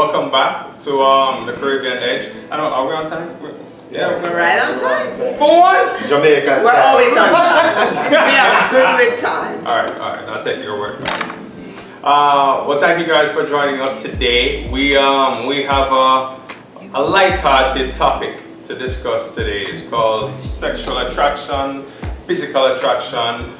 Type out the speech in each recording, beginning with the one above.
welcome back to the Caribbean Edge. I don't know, are we on time? Yeah, we're right on time. For once? Jamaica. We're always on time. We are good with time. Alright, I'll take your word for it. Well, thank you guys for joining us today. We have a light-hearted topic to discuss today. It's called sexual attraction, physical attraction,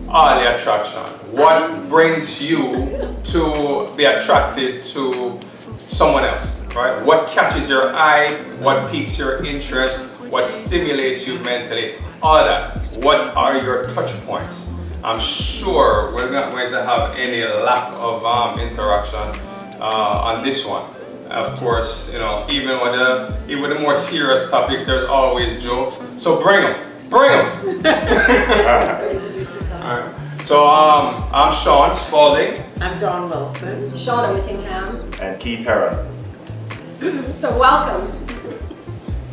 or the attraction. What brings you to be attracted to someone else, right? What catches your eye? What piques your interest? What stimulates you mentally? All that. What are your touch points? I'm sure we're not going to have any lack of interaction on this one. Of course, you know, even with a more serious topic, there's always jokes. So bring them. All right. So I'm Sean Spalding. I'm Dawn Wilson. Shauna Whittingham. And Keith Heron. So welcome.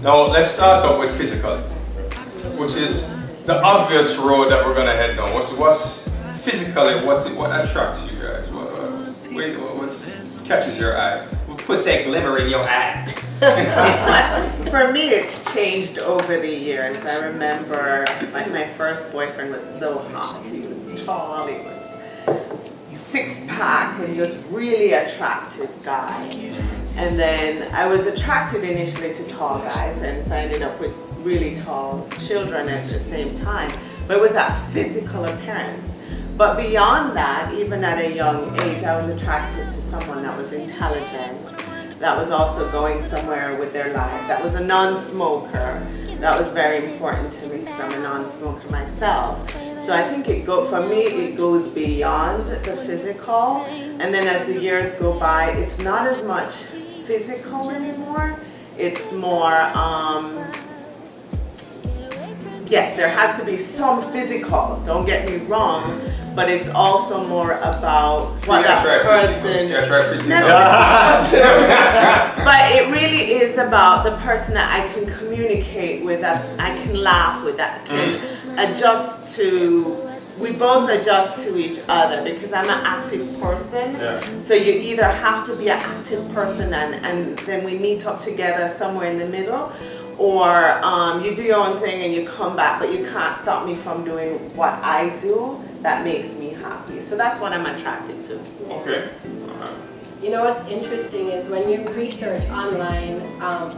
Now let's start off with physical, which is the obvious road that we're gonna head down. What's physically what attracts you guys? What catches your eyes? What puts that glimmer in your eye? For me, it's changed over the years. I remember my first boyfriend was so hot. He was tall, he was six-pack and just really attractive guy. And then I was attracted initially to tall guys, and so I ended up with really tall children at the same time. But it was that physical appearance. But beyond that, even at a young age, I was attracted to someone that was intelligent, that was also going somewhere with their life, that was a non-smoker. That was very important to me because I'm a non-smoker myself. So I think for me, it goes beyond the physical. And then as the years go by, it's not as much physical anymore. It's more, yes, there has to be some physicals, don't get me wrong, but it's also more about what that person. But it really is about the person that I can communicate with, that I can laugh with, that can adjust to. We both adjust to each other because I'm an active person. Yeah. So you either have to be an active person and then we meet up together somewhere in the middle, or you do your own thing and you come back, but you can't stop me from doing what I do that makes me happy. So that's what I'm attracted to. Okay. You know what's interesting is when you research online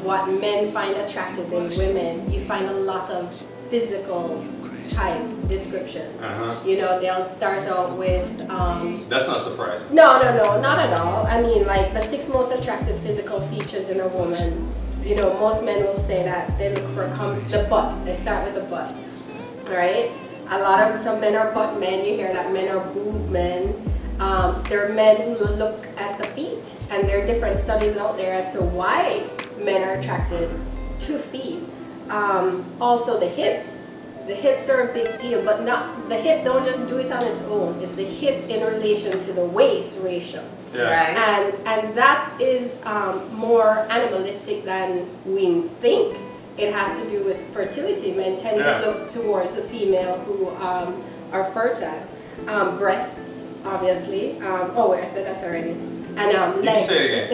what men find attractive in women, you find a lot of physical type descriptions. You know, they'll start out with That's not surprising. No, not at all. I mean, like the 6 most attractive physical features in a woman. You know, most men will say that they look for the butt. They start with the butt, right? Some men are butt men. You hear that men are boob men. There are men who look at the feet, and there are different studies out there as to why men are attracted to feet. Also, the hips. The hips are a big deal, but the hip don't just do it on its own. It's the hip in relation to the waist ratio. Yeah. Right? And that is more animalistic than we think. It has to do with fertility. Men tend to look towards the female who are fertile. Breasts, obviously. I said that already. And legs. You say it again.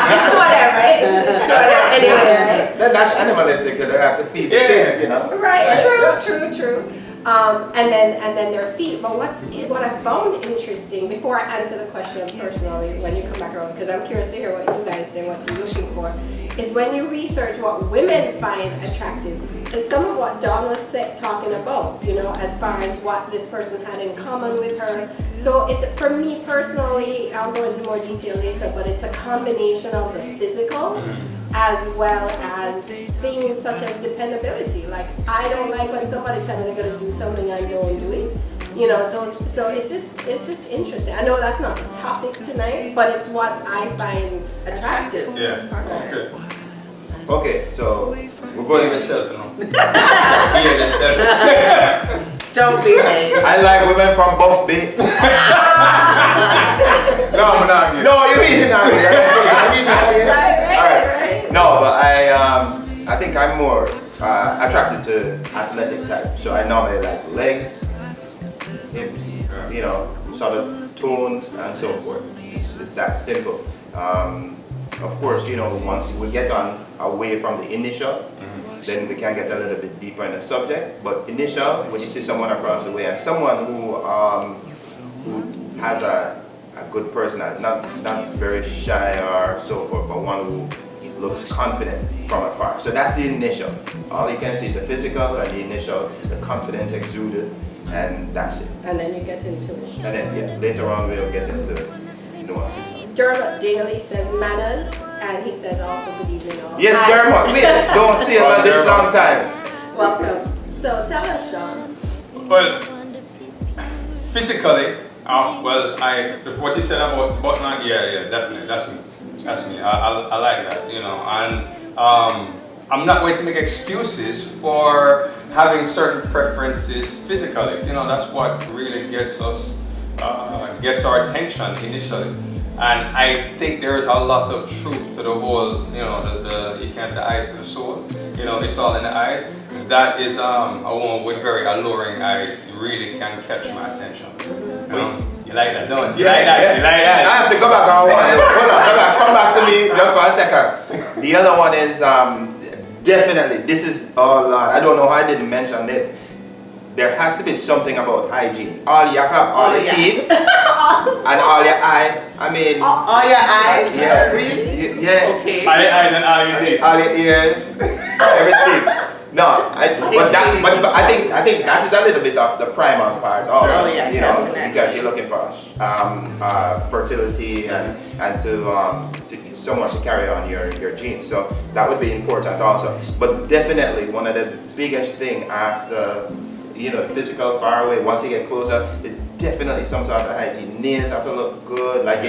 It's whatever, right? It's whatever. Anyway, right? That's animalistic, so they have to feed the kids, you know? Right, true. And then their feet. But what I found interesting, before I answer the question personally, when you come back around, because I'm curious to hear what you guys say, what you're looking for, is when you research what women find attractive, is some of what Dawn was talking about, you know, as far as what this person had in common with her. So it's, for me personally, I'll go into more detail later, but it's a combination of the physical as well as things such as dependability. Like, I don't like when somebody tells me they're going to do something I don't do it. You know, so it's just interesting. I know that's not the topic tonight, but it's what I find attractive. Yeah. Okay. Okay, so we're Go going. yourself, you know. Don't behave. I like women from both states. No, I'm not here. No, you mean not here. Right. Alright. No, but I think I'm more attracted to athletic type. So I normally like legs, hips, you know, sort of tones and so forth. It's that simple. Of course, you know, once we get on away from the initial, then we can get a little bit deeper in the subject. But initial, when you see someone across the way and someone who has a good personality, not very shy or so forth, but one who looks confident from afar. So that's the initial. All you can see is the physical and the initial, the confidence exuded, and that's it. And then you get into it. And then yeah, later on we'll get into nuances. Dermot Daly says manners, and he says also good evening all. Yes, Hi. Dermot, we don't see him this long time. Welcome. So tell us, Sean. Well, physically, what you said about Button, yeah, definitely, that's me. I like that, you know, and I'm not going to make excuses for having certain preferences physically. You know, that's what really gets our attention initially. And I think there is a lot of truth to the whole, you know, the eyes to the soul. You know, it's all in the eyes. That is a woman with very alluring eyes. Really can catch my attention. You know? You like that, don't you? You like that? You like that? I have to go back on one. Hold on, come back to me just for a second. The other one is definitely, this is, oh Lord, I don't know how I didn't mention this. There has to be something about hygiene. All you have all your teeth and all your eye. I mean, All your eyes? yeah, Really? yeah, Okay. All your eyes and all your teeth. all your ears, everything. No, but I think that is a little bit of the primal part also. Oh, yeah, you know, definitely. because you're looking for fertility and to someone to carry on your genes. So that would be important also. But definitely one of the biggest thing after, you know, physical far away, once you get closer, is definitely some sort of hygiene. Nails have to look good, like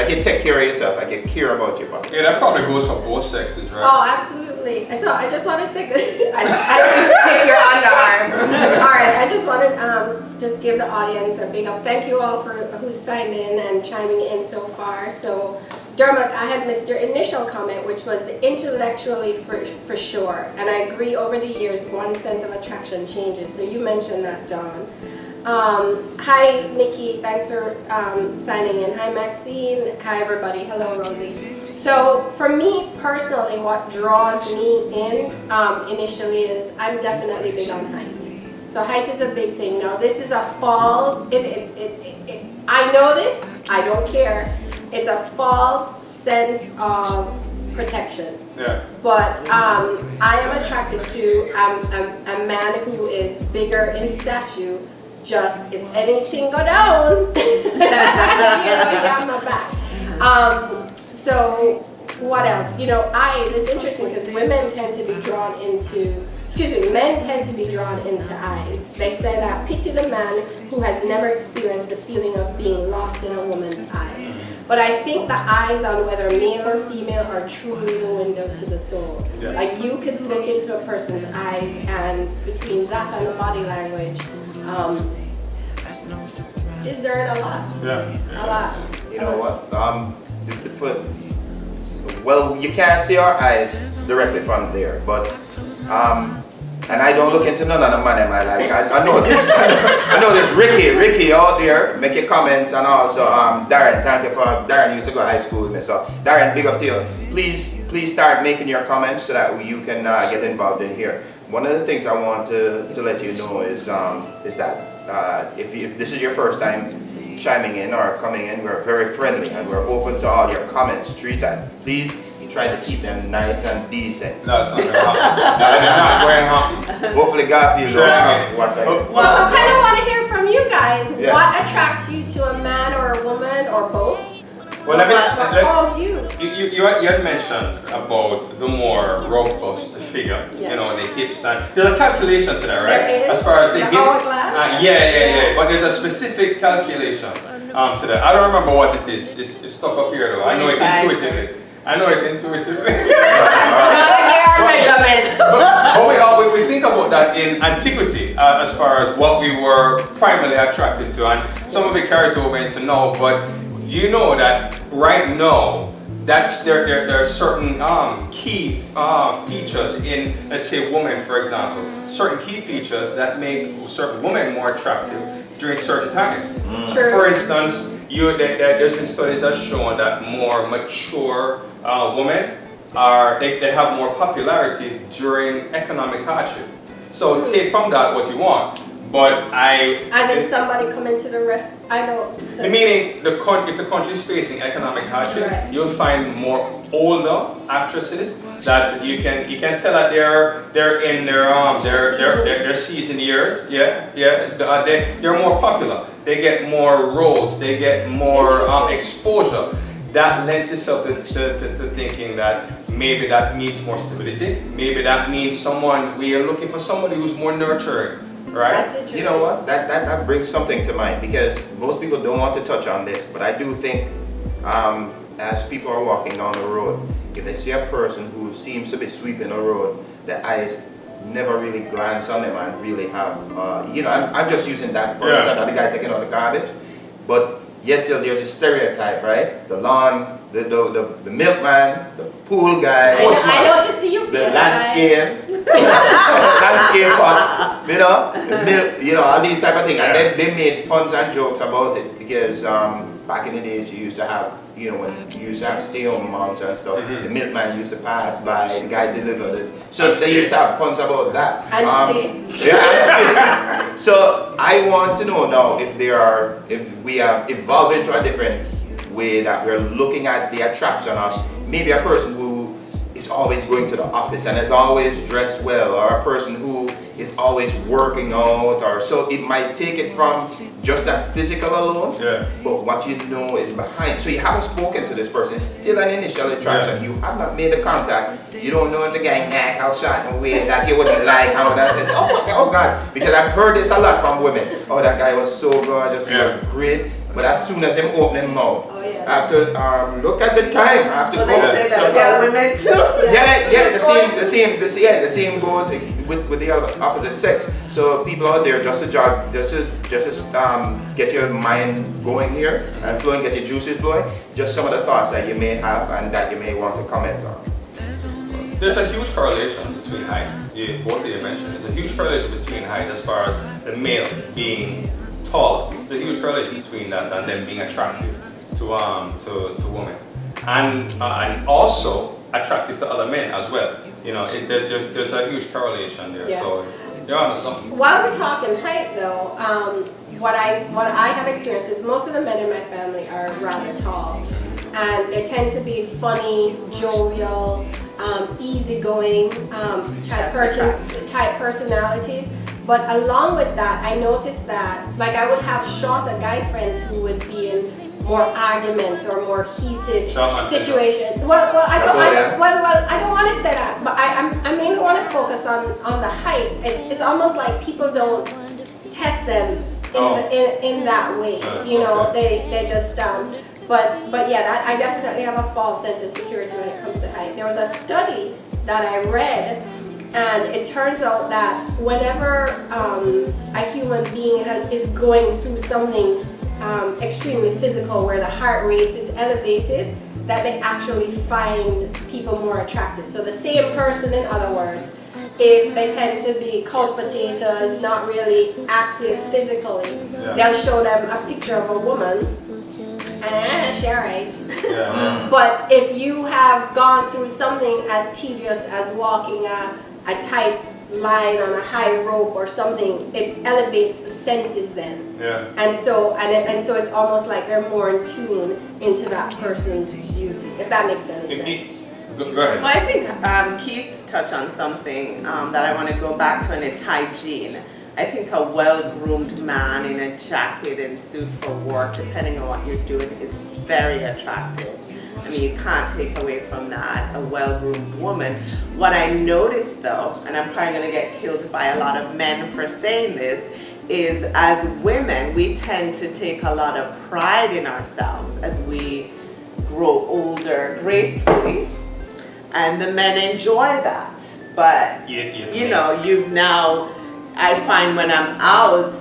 you take care of yourself, like you care about your body. Yeah, that probably goes for both sexes, right? Oh, absolutely. So I just want to say, I if your underarm. All right, I just want to just give the audience a big up. Thank you all for who's signed in and chiming in so far. So Dermot, I had missed your initial comment, which was the intellectually for sure. And I agree, over the years, one sense of attraction changes. So you mentioned that, Don. Hi, Nikki. Thanks for signing in. Hi, Maxine. Hi, everybody. Hello, Rosie. So for me personally, what draws me in initially is I'm definitely big on height. So height is a big thing. Now, this is a false, I know this, I don't care. It's a false sense of protection. Yeah. But I am attracted to a man who is bigger in stature. Just if anything go down, you know, you have my back. So what else? You know, eyes. It's interesting because men tend to be drawn into eyes. They say that pity the man who has never experienced the feeling of being lost in a woman's eyes. But I think the eyes on whether male or female are truly the window to the soul. Yeah. Like you could look into a person's eyes, and between that and the body language, discern a lot. Yeah. A lot. You know what? Well, you can't see our eyes directly from there, but and I don't look into none of the man in my life. I know this. I know this Ricky out there making comments, and also Darren. Thank you for Darren. Used to go to high school with me, so Darren, big up to you. Please start making your comments so that you can get involved in here. One of the things I want to let you know is that if this is your first time chiming in or coming in, we're very friendly and we're open to all your comments 3 times. Please try to keep them nice and decent. No, it's not going to happen. No, they're not going to happen. Hopefully God feels watch out. So I kind of want to hear from you guys. Yeah. What attracts you to a man or a woman or both? Well, What calls you? You had mentioned about the more robust figure, Yeah. you know, the hips, and there's a calculation to that, right? There is. As far as the The hip, hourglass? yeah. But there's a specific calculation to that. I don't remember what it is. It's stuck up here though. I know it 25. intuitively. But we think about that in antiquity as far as what we were primarily attracted to, and some of it carries over into now. But you know that right now, there are certain key features in, let's say, women, for example. Certain key features that make certain women more attractive during certain times. True. For instance, there's been studies that show that more mature women they have more popularity during economic hardship. So take from that what you want. But as in somebody come into the rest, I don't. So meaning if the country is facing economic hardship, right. you'll find more older actresses that you can tell that they're in their season years. They're more popular. They get more roles. They get more exposure. That lends itself to thinking that maybe that means more stability. Maybe that means we are looking for somebody who's more nurturing. Right? That's interesting. You know what? That brings something to mind because most people don't want to touch on this, but I do think as people are walking down the road, if they see a person who seems to be sweeping the road, their eyes never really glance on them and really have, I'm just using that for instance, the guy taking out the garbage, but yes, there's a stereotype, right? The lawn, the milkman, the pool guy, I noticed the UPS the landscape, landscaper, all these type of things. And they made puns and jokes about it because back in the days you used to have, when you used to have stay-home moms and stuff, the milkman used to pass by, the guy delivered it. So they used to have puns about that. And stay. Yeah, and stay. So I want to know now if we have evolved into a different way that we're looking at the attraction of maybe a person who is always going to the office and is always dressed well, or a person who is always working out, or so it might take it from just that physical alone, but what you know is behind. So you haven't spoken to this person, it's still an initial attraction. You have not made a contact. You don't know if the guy act how short and weird that you wouldn't like, how that's it. Oh God, because I've heard this a lot from women. Oh, that guy was so gorgeous, he was great. But as soon as him open him mouth, I have to look at the time. I have to go. They say that about women too. The same goes with the opposite sex. So people out there, just to get your mind going here and flowing, get your juices flowing. Just some of the thoughts that you may have and that you may want to comment on. There's a huge correlation between height. Both of you mentioned there's a huge correlation between height as far as the male being tall. There's a huge correlation between that and them being attractive to women, and also attractive to other men as well. There's a huge correlation there. Yeah. So you're on to something. While we're talking height, though, what I have experienced is most of the men in my family are rather tall, and they tend to be funny, jovial, easygoing type personalities. But along with that, I noticed that, like, I would have shorter guy friends who would be in more arguments or more heated situations. Well, I don't want to say that, but I mainly want to focus on the height. It's almost like people don't test them in that way. They just But yeah, I definitely have a false sense of security when it comes to height. There was a study that I read. And it turns out that whenever a human being is going through something extremely physical, where the heart rate is elevated, that they actually find people more attractive. So the same person, in other words, if they tend to be couch potatoes, not really active physically, they'll show them a picture of a woman. But if you have gone through something as tedious as walking a tight line on a high rope or something, it elevates the senses then. And so it's almost like they're more in tune into that person's beauty, if that makes sense. Go ahead. Well, I think Keith touched on something that I want to go back to, and it's hygiene. I think a well-groomed man in a jacket and suit for work, depending on what you're doing, is very attractive. I mean, you can't take away from that, a well-groomed woman. What I noticed though, and I'm probably gonna get killed by a lot of men for saying this, is as women, we tend to take a lot of pride in ourselves as we grow older gracefully, and the men enjoy that. But, you've now, I find when I'm out,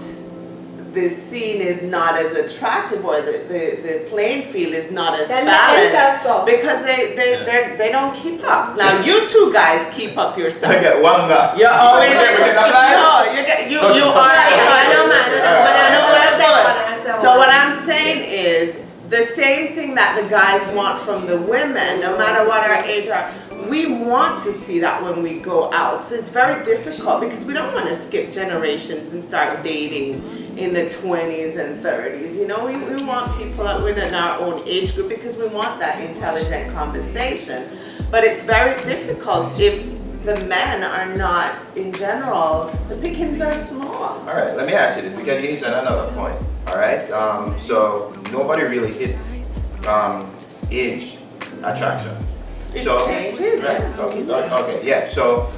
the scene is not as attractive, or the playing field is not as balanced, because they don't keep up. Now you two guys keep up yourself. I get one guy. You're always you are. So what I'm saying is, the same thing that the guys want from the women, no matter what our age are, we want to see that when we go out. So it's very difficult because we don't want to skip generations and start dating in the 20s and 30s. You know, we want people that are in our own age group because we want that intelligent conversation. But it's very difficult if the men are not, in general, the pickings are small. All right, let me ask you this because you hit on another point. All right, so nobody really hit age attraction. It So, changes. right, okay, yeah. So,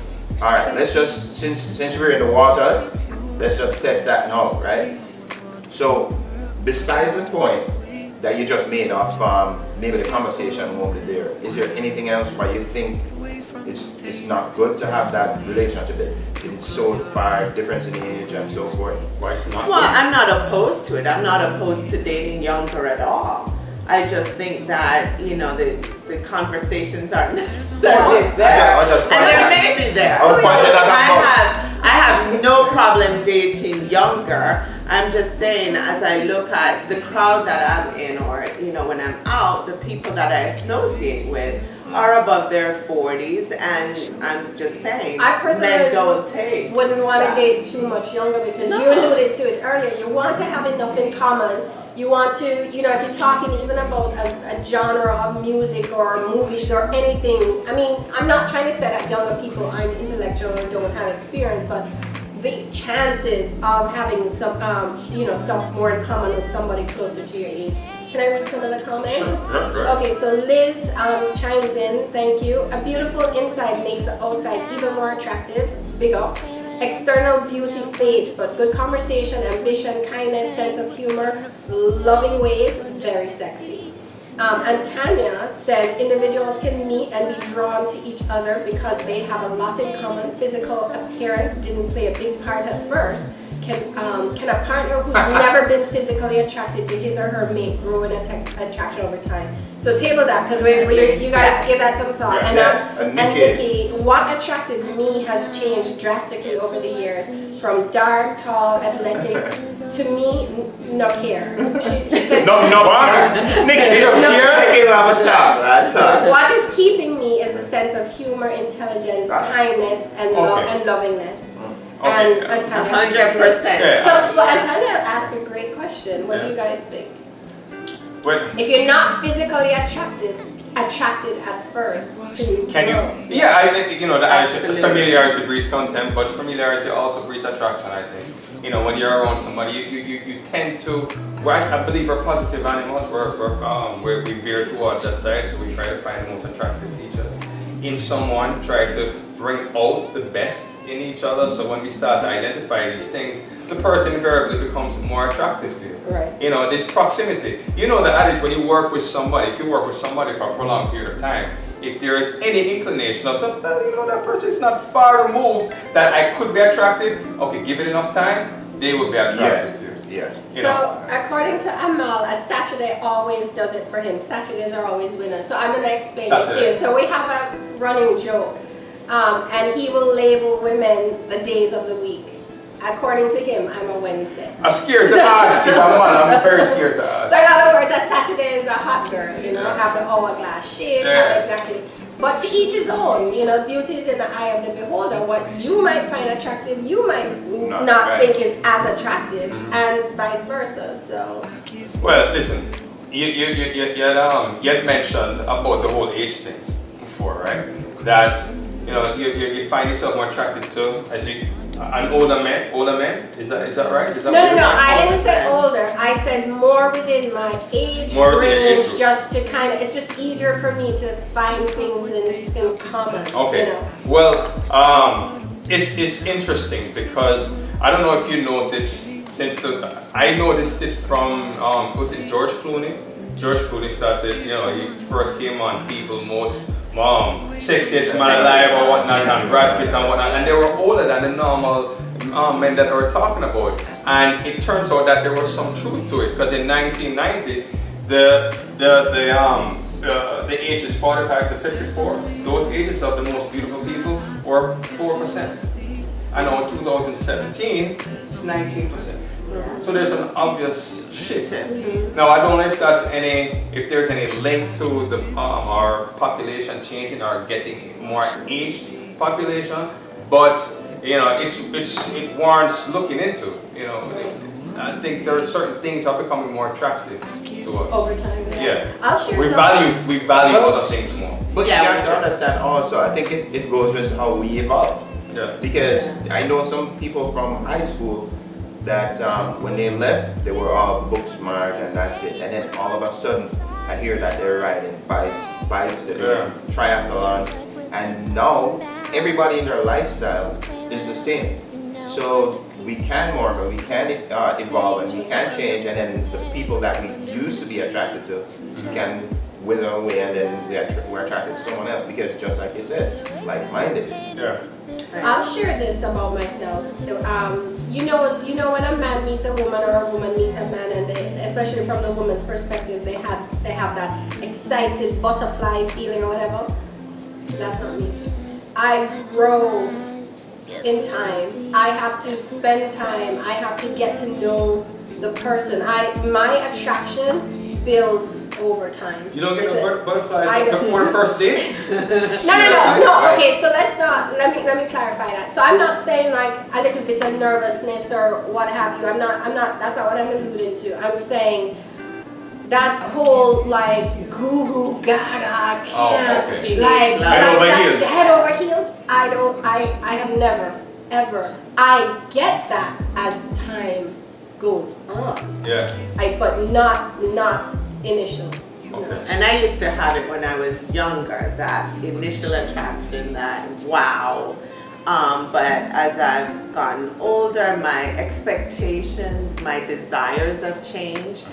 all right, let's just since we're in the waters, let's just test that now, right? So, besides the point that you just made of maybe the conversation won't be there, is there anything else why you think it's not good to have that relationship that it's so far difference in age and so forth? Why is it not? Well, I'm not opposed to it. I'm not opposed to dating younger at all. I just think that, you know, the conversations aren't necessarily there. And they may be there. I have no problem dating younger. I'm just saying, as I look at the crowd that I'm in, or, you know, when I'm out, the people that I associate with are above their 40s, and I'm just saying, I personally men don't take. wouldn't want to that. date too much younger because No. you alluded to it earlier. You want to have enough in common. You want to, you know, if you're talking even about a genre of music or movies or anything. I mean, I'm not trying to say that younger people aren't intellectual or don't have experience, but the chances of having some, you know, stuff more in common with somebody closer to your age. Can I read some of the comments? Sure. Okay, so Liz chimes in, thank you. A beautiful inside makes the outside even more attractive. Big up. External beauty fades, but good conversation, ambition, kindness, sense of humor, loving ways, very sexy. And Tanya says individuals can meet and be drawn to each other because they have a lot in common. Physical appearance didn't play a big part at first. Can a partner who's never been physically attracted to his or her mate grow in attraction over time? So table that because you guys give that some thought. Yeah, And Nikki, what attracted me has changed drastically over the years. From dark, tall, athletic to me, no care. She said, Nikki, have a talk, right? what is keeping me is a sense of humor, intelligence, kindness, and love and lovingness. Okay. And Tanya, 100%. Yeah. so Tanya asked a great question. What do you guys think? Well, If you're not physically attracted at first, can you? Yeah, you know, Absolutely. familiarity breeds contempt, but familiarity also breeds attraction. I think. You know, when you're around somebody, you tend to. I believe we're positive animals. We veer towards that side, so we try to find the most attractive features in someone. Try to bring out the best in each other. So when we start to identify these things, the person invariably becomes more attractive to you. Right. You know, this proximity. You know the adage when you work with somebody, if you work with somebody for a prolonged period of time, if there is any inclination of something, you know, that person is not far removed that I could be attracted, okay, give it enough time, they will be attracted to you. Yes. You So, know. according to Amal, a Saturday always does it for him. Saturdays are always winners. So, I'm going to explain this to Saturday. you. So, we have a running joke, and he will label women the days of the week. According to him, I'm a Wednesday. I'm scared to ask this, I'm very scared to ask. So, in other words, a Saturday is a hot girl. You know, have the hourglass shape, have exactly. But to each his own, you know, beauty is in the eye of the beholder. What you might find attractive, you might not think is as attractive, and vice versa. So, Well, listen, you had mentioned about the whole age thing before, right? That, you know, you find yourself more attracted to, as you, an older man, is that right? Is that no, what you're I saying? didn't say older. I said more within my age More within the age range, group. just to kind of, it's just easier for me to find things in common. Okay. You know? Well, it's interesting because I don't know if you noticed I noticed it from was it George Clooney? George Clooney started, you know, he first came on People Most Sexiest Man Alive or whatnot, and Brad Pitt and whatnot, and they were older than the normal men that we're talking about. And it turns out that there was some truth to it because in 1990, the ages 45 to 54, those ages of the most beautiful people were 4%. I know in 2017, it's 19%. So there's an obvious shift. Now I don't know if there's any link to the our population changing or getting more aged population, but it warrants looking into. I think there are certain things are becoming more attractive to us. Over time. Yeah. I'll share We some. value other things more. But Yeah, you we have to do. understand also, I think it goes with how we evolve. Yeah. Because I know some people from high school that when they left, they were all book smart and that's it. And then all of a sudden, I hear that they're riding bikes, they're doing triathlon, and now everybody in their lifestyle is the same. So we can morph and we can evolve and we can change, and then the people that we used to be attracted to can wither away, and then we're attracted to someone else because just like you said, like-minded. Yeah. I'll share this about myself. You know when a man meets a woman or a woman meets a man, and especially from the woman's perspective, they have that excited butterfly feeling or whatever. That's not me. I grow in time. I have to spend time. I have to get to know the person. My attraction builds over time. You don't get It's no a- butterflies I don't. before the first date? No. Okay, so let's not. Let me clarify that. So I'm not saying like a little bit of nervousness or what have you. I'm not. That's not what I'm alluding to. I'm saying that whole like goo goo gaga can't Oh, okay. like Head over that heels. head over heels. I have never ever. I get that as time goes on. Yeah. But not initially. Okay. And I used to have it when I was younger, that initial attraction, that wow. But as I've gotten older, my expectations, my desires have changed.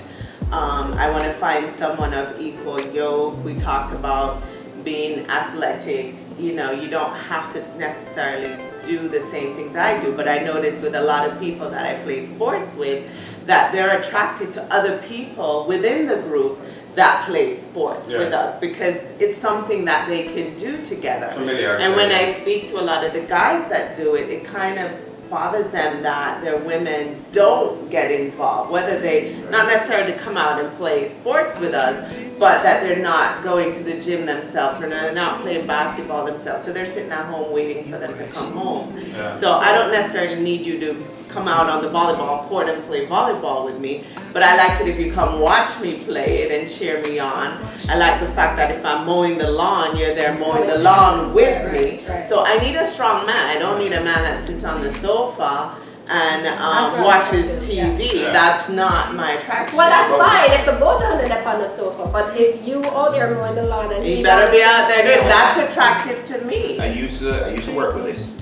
I want to find someone of equal yoke. We talked about being athletic. You don't have to necessarily do the same things I do, but I notice with a lot of people that I play sports with that they're attracted to other people within the group that play sports with us because it's something that they can do together. Familiar. And when I speak to a lot of the guys that do it, it kind of bothers them that their women don't get involved, whether they not necessarily to come out and play sports with us, but that they're not going to the gym themselves or they're not playing basketball themselves, so they're sitting at home waiting for them to come home. Yeah. So I don't necessarily need you to come out on the volleyball court and play volleyball with me, but I like it if you come watch me play it and cheer me on. I like the fact that if I'm mowing the lawn, you're there mowing the lawn with me. Right. So I need a strong man. I don't need a man that sits on the sofa and not watches attractive, TV. yeah. That's not my attraction. Well, that's fine if the both of them up on the sofa, but if you out there mowing the lawn and You he's better on be the out there doing sofa, that's attractive to me. I used to work with this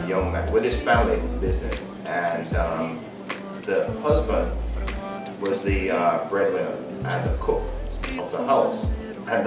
young man with his family business, and the husband was the breadwinner and the cook of the house, and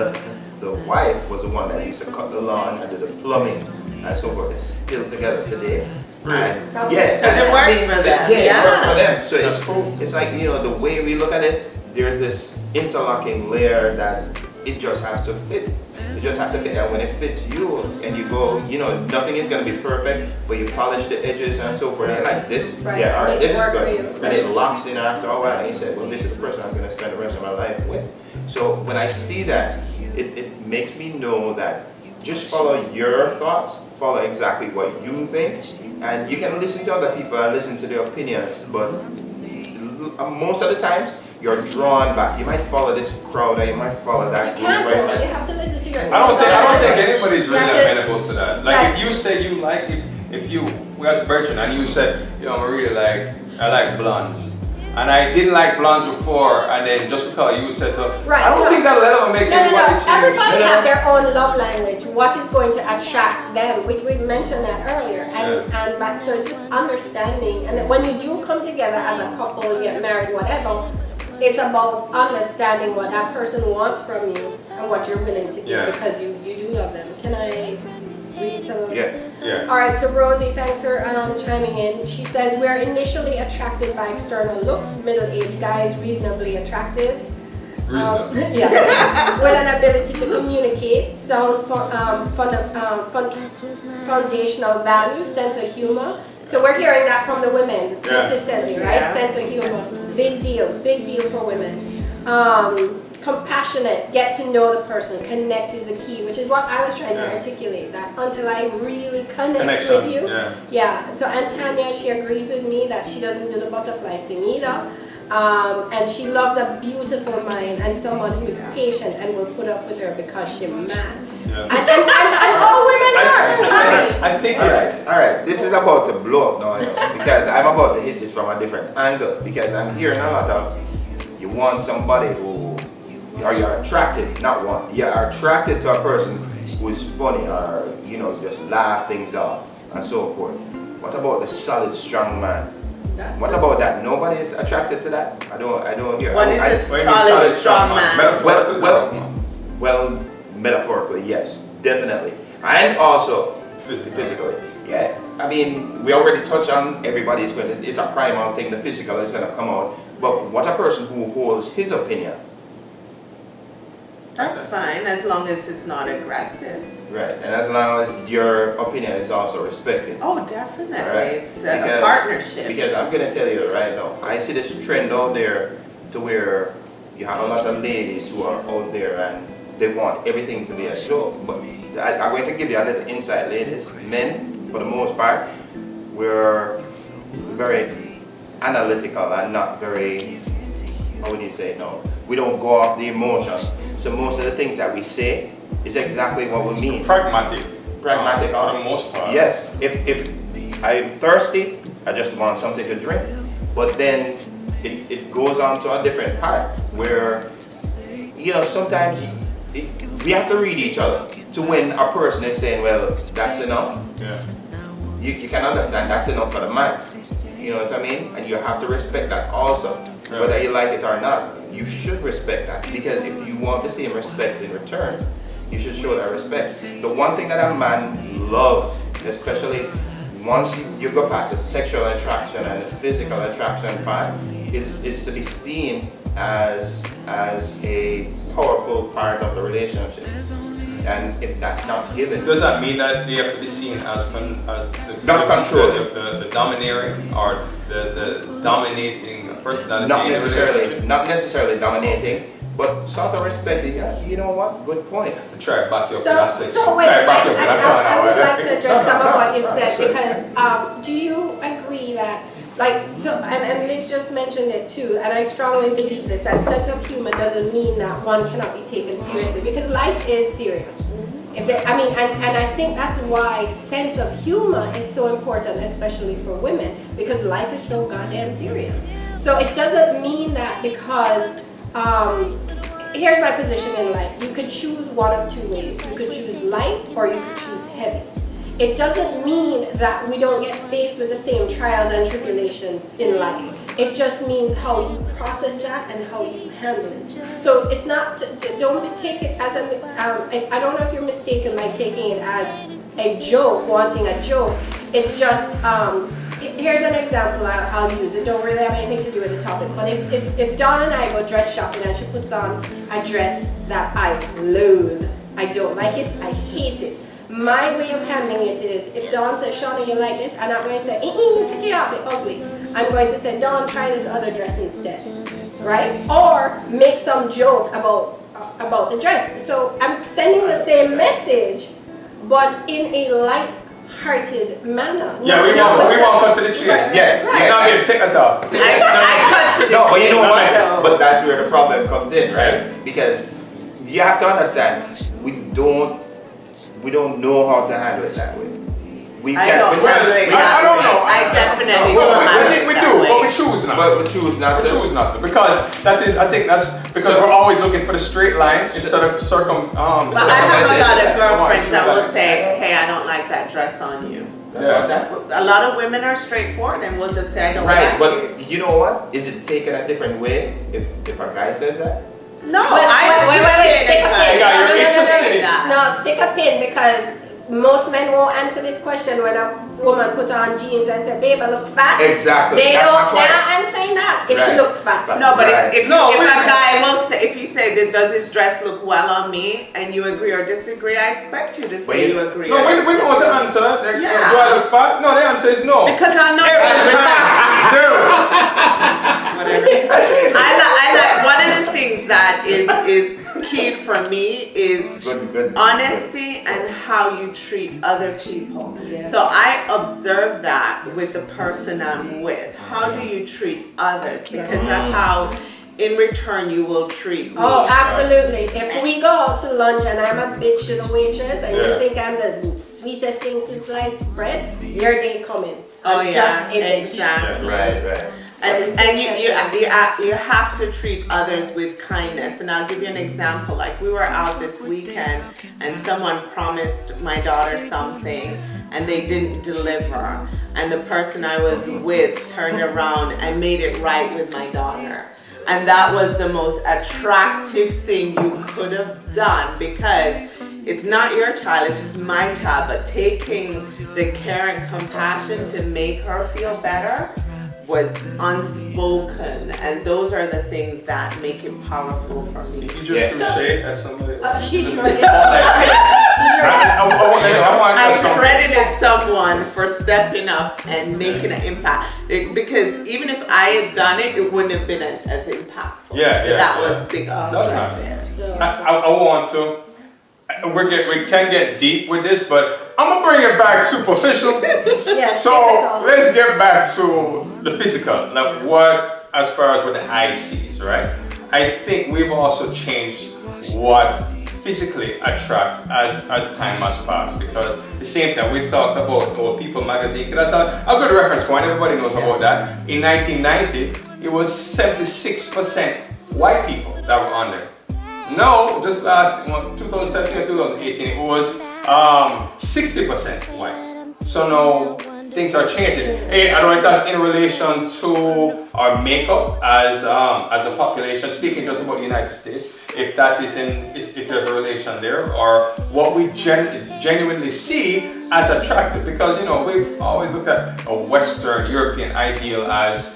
the wife was the one that used to cut the lawn and do the plumbing and so forth. They're still together today. And That yes, Because it works for them. yeah, it works for them. So That's cool. it's like the way we look at it. There's this interlocking layer that it just has to fit. It just has to fit, and when it fits you, and you go, nothing is gonna be perfect, but you polish the edges and so forth. You're like this, Right. yeah, all right, Make this it is work good, for you. and it locks in after a while. And you say, well, this is the person I'm gonna spend the rest of my life with. So when I see that, it makes me know that just follow your thoughts, follow exactly what you think, and you can listen to other people and listen to their opinions, but most of the times you're drawn back. You might follow this crowd or you might follow that you group. can't Right? go, you have to listen to your I don't think anybody's really That's it. amenable to that. Like if you say you like, if you was Bertrand and you said, Maria, I like blondes. And I didn't like blondes before, and then just because you said so, Right, I don't no. think that'll ever make anybody change. Everybody No, no. have their own love language. What is going to attract them? We mentioned that earlier, and so it's just understanding. And when you do come together as a couple, you get married, whatever, it's about understanding what that person wants from you and what you're willing to give Yeah. because you do love them. Can I read some of Yeah. Yeah. All right, so Rosie, thanks for chiming in. She says, we're initially attracted by external looks, middle-aged guys, reasonably attractive. Reasonable. Yes. With an ability to communicate, sound foundational values, sense of humor, So we're hearing that from the women Yeah. consistently, right? Yeah. Sense of humor, big deal for women. Compassionate, get to know the person, connect is the key, which is what I was trying to Yeah. articulate, that until I really connect Connection, with you. yeah. Yeah, so Aunt Tanya, she agrees with me that she doesn't do the butterfly thing either. And she loves a beautiful mind and someone who's patient and will put up with her because she's mad. Yeah. And all women are, sorry. I think All right. This is about to blow up now, you know, because I'm about to hit this from a different angle. Because I'm hearing a lot of you want somebody who, or you're attracted, not want, you're attracted to a person who's funny or just laugh things off and so forth. What about the solid, strong man? What about that? Nobody is attracted to that. I don't hear. What is I- a What do you mean solid, strong man? Metaphorically? Well, metaphorically, yes, definitely, and also Physically. Yeah, I mean, we already touched on everybody's going to, it's a primal thing, the physical is going to come out, but what a person who holds his opinion. That's fine, as long as it's not aggressive. Right, and as long as your opinion is also respected. Oh, definitely. Alright. It's a partnership. Because I'm going to tell you right now, I see this trend out there to where you have a lot of ladies who are out there and they want everything to be a show. But I'm going to give you a little insight, ladies. Men, for the most part, we're very analytical and not very, how would you say it now? We don't go off the emotions. So most of the things that we say is exactly what we mean. Pragmatic. Pragmatic. For the most part. Yes. If I'm thirsty, I just want something to drink. But then it goes on to a different part where, sometimes we have to read each other to when a person is saying, well, that's enough. Yeah. You can understand that's enough for the man. You know what I mean? And you have to respect that also. Yeah. Whether you like it or not, you should respect that. Because if you want the same respect in return, you should show that respect. The one thing that a man loves, especially once you go past the sexual attraction and the physical attraction part, is to be seen as a powerful part of the relationship. And if that's not given, Does that mean that they have to be seen as Not controlling. the domineering or the dominating personality? not necessarily dominating, but sort of respecting. Yeah, you know what? Good point. To try back your So wait, Try back your I would like to address some of what you No, said sure. because do you agree that, and Liz just mentioned it too, and I strongly believe this, that sense of humor doesn't mean that one cannot be taken seriously because life is serious. And I think that's why sense of humor is so important, especially for women, because life is so goddamn serious. So it doesn't mean that because, here's my position in life. You could choose one of two ways. You could choose light or you could choose heavy. It doesn't mean that we don't get faced with the same trials and tribulations in life. It just means how you process that and how you handle it. So it's not, don't take it as I don't know if you're mistaken by taking it as a joke, wanting a joke. It's just, here's an example I'll use. It don't really have anything to do with the topic. But if Dawn and I go dress shopping and she puts on a dress that I loathe, I don't like it, I hate it. My way of handling it is, if Dawn says, Shauna, you like this? I'm not going to say, take it off, it's ugly. I'm going to say, Dawn, try this other dress instead, right? Or make some joke about the dress. So I'm sending the same message, but in a light-hearted manner. Yeah, we won't cut to the chase. Yeah, Right. Now, babe, take that off. I cut to the No, but you know chase, what? so- But that's where the problem comes in, right? Because you have to understand, we don't know how to handle it that way. I don't handle it I don't know. I definitely Well, don't I handle think it we that do, way. but we choose not. But we choose not We to. choose not to, because I think that's because So- we're always looking for the straight line instead of But I have a lot of circumventing. girlfriends that will say, hey, I don't like that dress on you. What's that? A lot of women are straightforward and will just say, I don't Right, like it. but you know what? Is it taken a different way if a guy says that? No, Wait, I appreciate stick a pin. it. Yeah, you're interested in that. No, stick a pin because most men won't answer this question when a woman put on jeans and say, babe, I look fat. Exactly. They're That's my not point. answering that if she Right. look fat. Right. No, but Right. if No, a we- guy will say, if you say that does this dress look well on me, and you agree or disagree, I expect you to But say you- you agree. No, or we know what to disagree. answer that. Like, Yeah. do I look fat? No, the answer is no. Because I know Every time. Dude. whatever. I see. I like one of the things that is key for me is Good. honesty and how you treat other people. Yeah. So I observe that with the person I'm with. How do you treat others? Because that's how in return you will treat me. Oh, absolutely. If we go out to lunch and I'm a bitch to the waitress and Yeah. you think I'm the sweetest thing since sliced bread, your day coming. Oh, I'm yeah, just a bitch. exactly. Right. And you have to treat others with kindness. And I'll give you an example. Like we were out this weekend and someone promised my daughter something and they didn't deliver. And the person I was with turned around and made it right with my daughter. And that was the most attractive thing you could have done because it's not your child, it's just my child. But taking the care and compassion to make her feel better was unspoken, and those are the things that make it powerful for me. You just Yeah. threw shade at somebody. She Just- drew it. I I want credited someone for stepping up and making an impact because even if I had done it, it wouldn't have been as impactful. Yeah, so yeah, that yeah. was big. That's nice. So, I want to. We can get deep with this, but I'm gonna bring it back superficial. yeah, So physical. let's get back to the physical. Like what, as far as what the eye sees, right? I think we've also changed what physically attracts as time has passed, because the same thing we talked about People magazine. That's a good reference point. Everybody knows about that. In 1990, it was 76% white people that were on there. No, just last 2017 or 2018, it was 60% white. So now things are changing. Hey, I don't know if that's in relation to our makeup as a population. Speaking just about the United States, if that is if there's a relation there, or what we genuinely see as attractive, because we've always looked at a Western European ideal as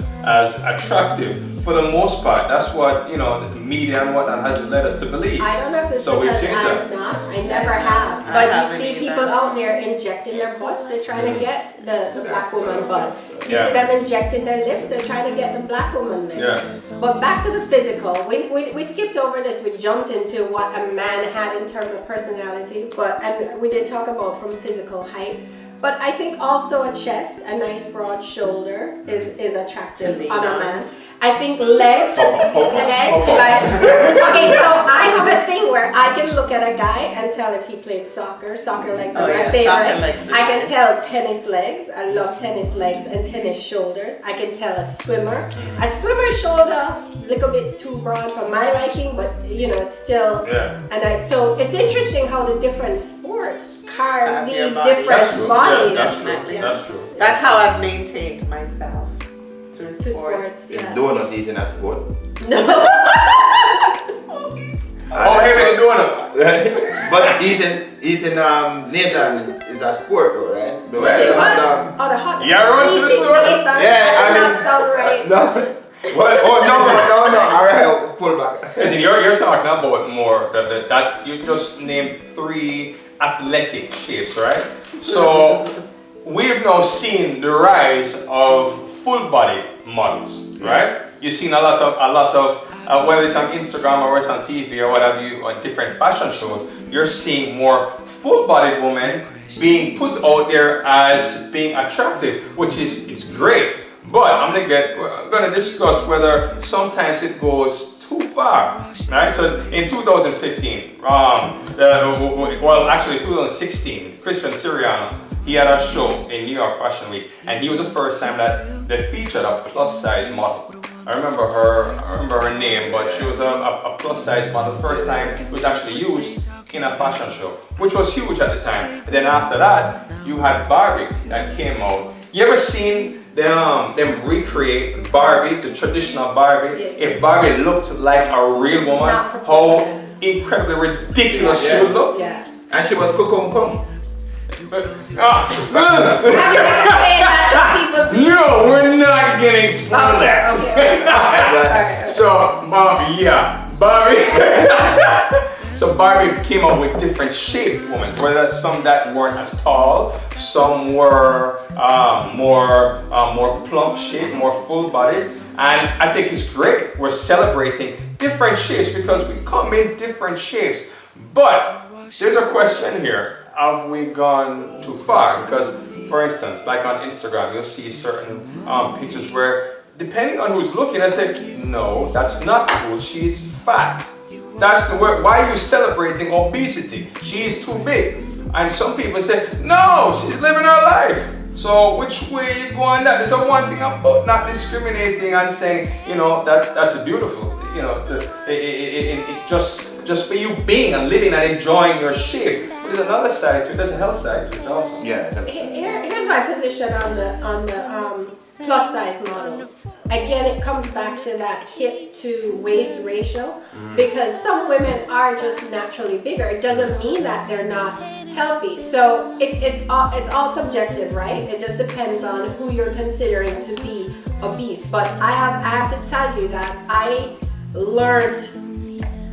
attractive. For the most part, that's what the media and whatnot has led us to believe. I don't know if it's So we because changed I'm that. not. I never have. I But you haven't see either. people out there injecting their butts. They're trying to get the black woman butt. You Yeah. see them injecting their lips. They're trying to get the black woman lips. Yeah. But back to the physical. We skipped over this. We jumped into what a man had in terms of personality. And we did talk about from physical height. But I think also a chest, a nice broad shoulder is attractive To lean on a on. man. I think legs, like, okay, so I have a thing where I can look at a guy and tell if he played soccer. Soccer legs are Oh, my yeah, favorite. soccer legs are I can nice. tell tennis legs. I love tennis legs and tennis shoulders. I can tell a swimmer. A swimmer's shoulder, little bit too broad for my liking, but it's still. Yeah. And so it's interesting how the different sports carve Have your these body. That's different true. bodies. Yeah, that's true. Definitely. That's true. That's how I've maintained myself through To sports. sports, Is yeah. donut eating a sport? No. Oh, hey, man, the donut. But eating Nathan is a sport though, right? The Eating hot what? dog. Oh, the hot Yeah, run to the Eating store. Nathan, Yeah, that I does mean- not sound right. No. What? Oh no. Alright, pull back. Listen, you're talking about more that you just named 3 athletic shapes, right? So we've now seen the rise of full body models, right? You've seen a lot of whether it's on Instagram or it's on TV or whatever you or different fashion shows, you're seeing more full-bodied women being put out there as being attractive, which is it's great. But we're gonna discuss whether sometimes it goes too far, right? So in 2015, actually 2016, Christian Siriano, he had a show in New York Fashion Week, and he was the first time that they featured a plus-size model. I remember her name, but she was a plus-size model. The first time it was actually used in a fashion show, which was huge at the time. And then after that, you had Barbie that came out. You ever seen them recreate Barbie, the traditional Barbie? Yeah. If Barbie looked like a real woman, Not how proportionate. incredibly ridiculous she Yeah. would look. Yeah. And she was cum. Ah. Explain that to people. No, we're not getting explained Okay, that. okay. Alright, So, yeah, Barbie. So Barbie came up with different shaped women, whether some that weren't as tall, some were more plump shaped, more full bodied, and I think it's great. We're celebrating different shapes because we come in different shapes. But there's a question here. Have we gone too far? Because, for instance, like on Instagram, you'll see certain pictures where, depending on who's looking, I say, no, that's not cool. She's fat. That's the word. Why are you celebrating obesity? She's too big. And some people say, no, she's living her life. So which way you go on that? There's a one thing about not discriminating and saying, you know, that's beautiful. You know, just for you being and living and enjoying your shape. But there's another side to it. There's a health side to it also. Yeah. Here's my position on the plus size models. Again, it comes back to that hip to waist ratio, because some women are just naturally bigger. It doesn't mean that they're not healthy. So it's all subjective, right? It just depends on who you're considering to be obese. But I have to tell you that I learned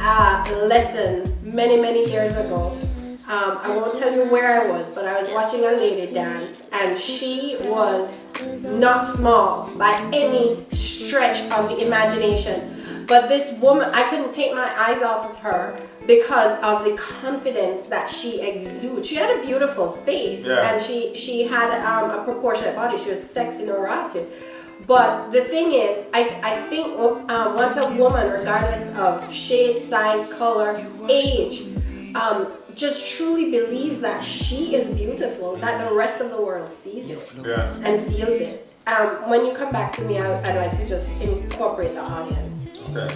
a lesson many years ago. I won't tell you where I was, but I was watching a lady dance, and she was not small by any stretch of the imagination. But this woman, I couldn't take my eyes off of her because of the confidence that she exudes. She had a beautiful face, and she had a proportionate body. She was sexy and erotic. But the thing is, I think once a woman, regardless of shape, size, color, age, just truly believes that she is beautiful, that the rest of the world sees it and feels it. When you come back to me, I'd like to just incorporate the audience. Okay.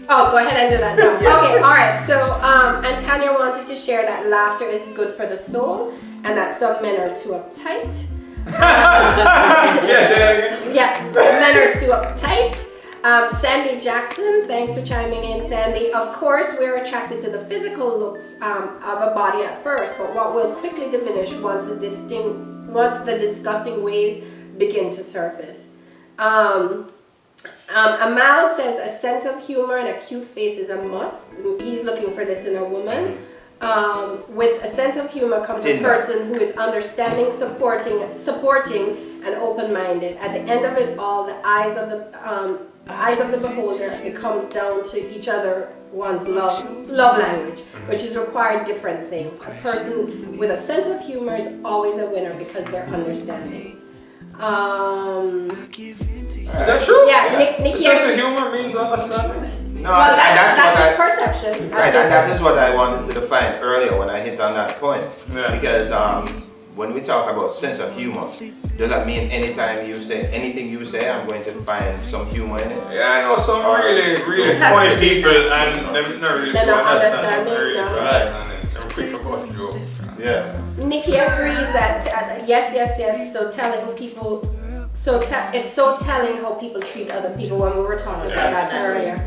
Oh, go ahead and do that now. Okay, all right. So, and Tanya wanted to share that laughter is good for the soul, and that some men are too uptight. Yeah, say that again. Yeah, some men are too uptight. Sandy Jackson, thanks for chiming in, Sandy. Of course, we're attracted to the physical looks of a body at first, but what will quickly diminish once the disgusting ways begin to surface. Amal says a sense of humor and a cute face is a must. He's looking for this in a woman. With a sense of humor comes a person who is understanding, supporting, and open-minded. At the end of it all, the eyes of the beholder, it comes down to each other, one's love language, which is required different things. A person with a sense of humor is always a winner because they're understanding. Is that true? Yeah, Nick, sense of humor means understanding. No, well, that's what his perception. Right, and that is what I wanted to define earlier when I hit on that point. Yeah. Because when we talk about sense of humor, does that mean anytime you say anything you say, I'm going to find some humor in it? Yeah, I know some really funny people, and they're not really They don't understand understand me, no. They're quick for us to go. Yeah. Nikki agrees that yes. So telling people, it's so telling how people treat other people when we were talking about that earlier.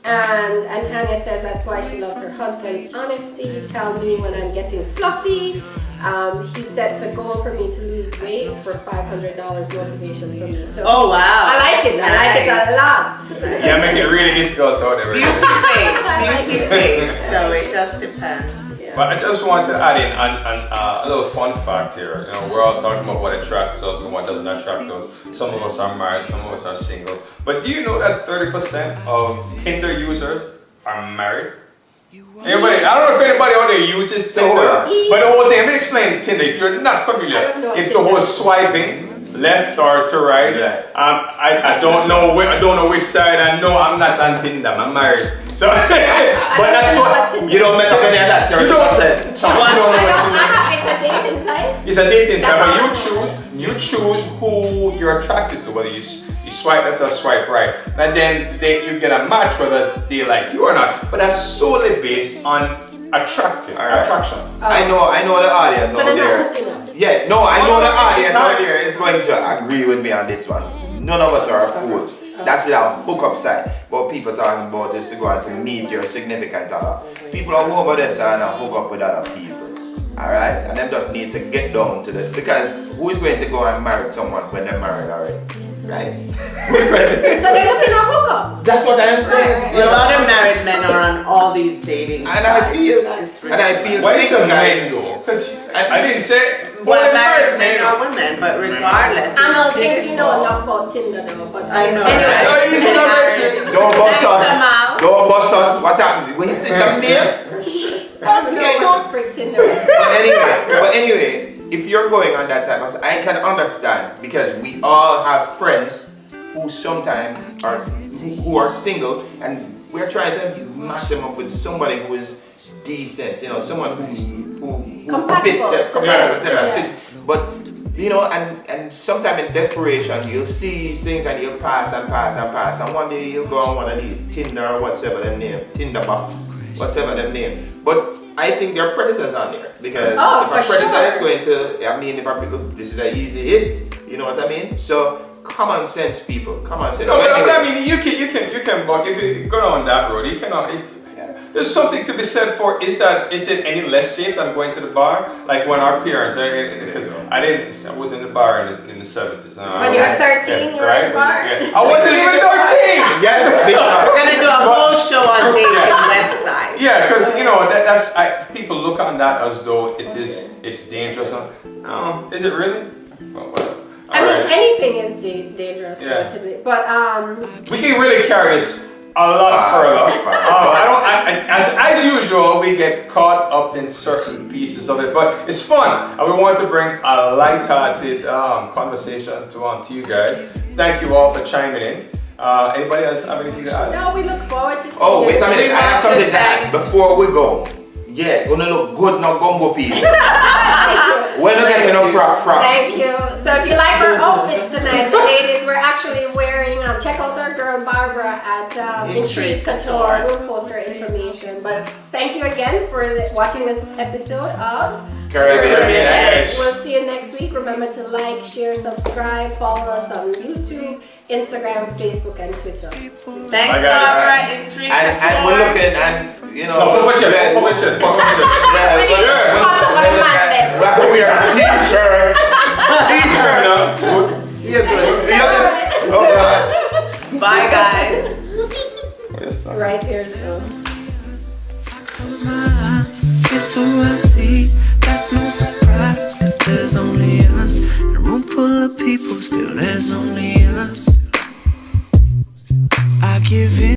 And Tanya says that's why she loves her husband's honesty. Tell me when I'm getting fluffy. He sets a goal for me to lose weight for $500 motivation for me. So Oh wow! I like it. I like it a lot. Yeah, make it really difficult out there. Beauty face. So it just depends. But I just want to add in a little fun fact here. You know, we're all talking about what attracts us and what doesn't attract us. Some of us are married, some of us are single. But do you know that 30% of Tinder users are married? Anybody? I don't know if anybody out there uses Tinder. But the whole thing, let me explain Tinder. If you're not familiar, it's the whole swiping left or to right. I don't know which side. I know I'm not on Tinder. I'm married. So, but that's what you don't make up any of that 30%. It's a dating site. It's a dating site, but you choose who you're attracted to, whether you swipe left or swipe right, and then you get a match whether they like you or not. But that's solely based on attraction. I know the audience So out they're there. not hooking up. Yeah, no, I know the audience out there is going to agree with me on this one. None of us are fools. That's our hookup site. What people talking about is to go out to meet your significant other. People are over there and hook up with other people. Alright? And them just need to get down to this. Because who is going to go and marry someone when they're married already? Right? So they're looking at hookup. That's what I am saying. Right. You A know, lot of married men are on all these dating And I sites. feel, It's and I feel Why is single it guys. men though? Because I didn't say. Well, married men or women, but regardless. I know it's things you know difficult. enough about Tinder now, but I know, anyway. right? No, he's not mentioning. Don't bust us. Come out. Don't bust us. What happened? When he said something there? I don't know what the freak Tinder is. But anyway, if you're going on that type of, I can understand because we all have friends who sometimes are single and we're trying to match them up with somebody who is decent, you know, someone who fits Compatible that, to compatible, them, that yeah. fit. But you know, and sometimes in desperation you'll see these things and you'll pass and one day you'll go on one of these Tinder or whatever them name, Tinder box, whatever them name. But I think there are predators on there because Oh, if a for predator is sure. going to, I mean, if I pick up, this is an easy hit, you know what I mean? So common sense, people, common sense. No, But but I anyway, mean, you can, but if you go down that road, you cannot. There's something to be said for is it any less safe than going to the bar? Like when our parents, because I was in the bar in the 70s. When you were 13, you were in the bar? Yeah. I wasn't even 13. yes, big We're bar. gonna do a whole show on dating website. Yeah, because you know that's people look on that as though it's dangerous. Is it really? Well, I mean, alright. anything is dangerous Yeah. relatively, but We can really carry this a lot further. As usual, we get caught up in certain pieces of it, but it's fun, and we want to bring a light-hearted conversation to you guys. Thank you all for chiming in. Anybody else have anything to add? no, we look forward to seeing Oh, wait a minute, We I have want something to to add before we go. Yeah, gonna look good now, gumbo fees. We're not getting no frock. Thank you. So if you like our outfits tonight, the ladies, we're actually wearing, check out our girl Barbara at Intrigue Couture. We'll post her information. But thank you again for watching this episode of Caribbean Edge. We'll see you next week. Remember to like, share, subscribe, follow us on YouTube, Instagram, Facebook, and Twitter. Thanks, Bye, guys. Barbara. Intrigue And we're looking and, you know. No, put your chest. Put your chest. Yeah, We need to spot up on the man then. we have to wear t-shirts. T-shirts. You're good. Oh God. Bye, guys. Right here, so. Close my eyes, guess who I see? That's no surprise, cause there's only us. In a room full of people, still there's only us. I give in.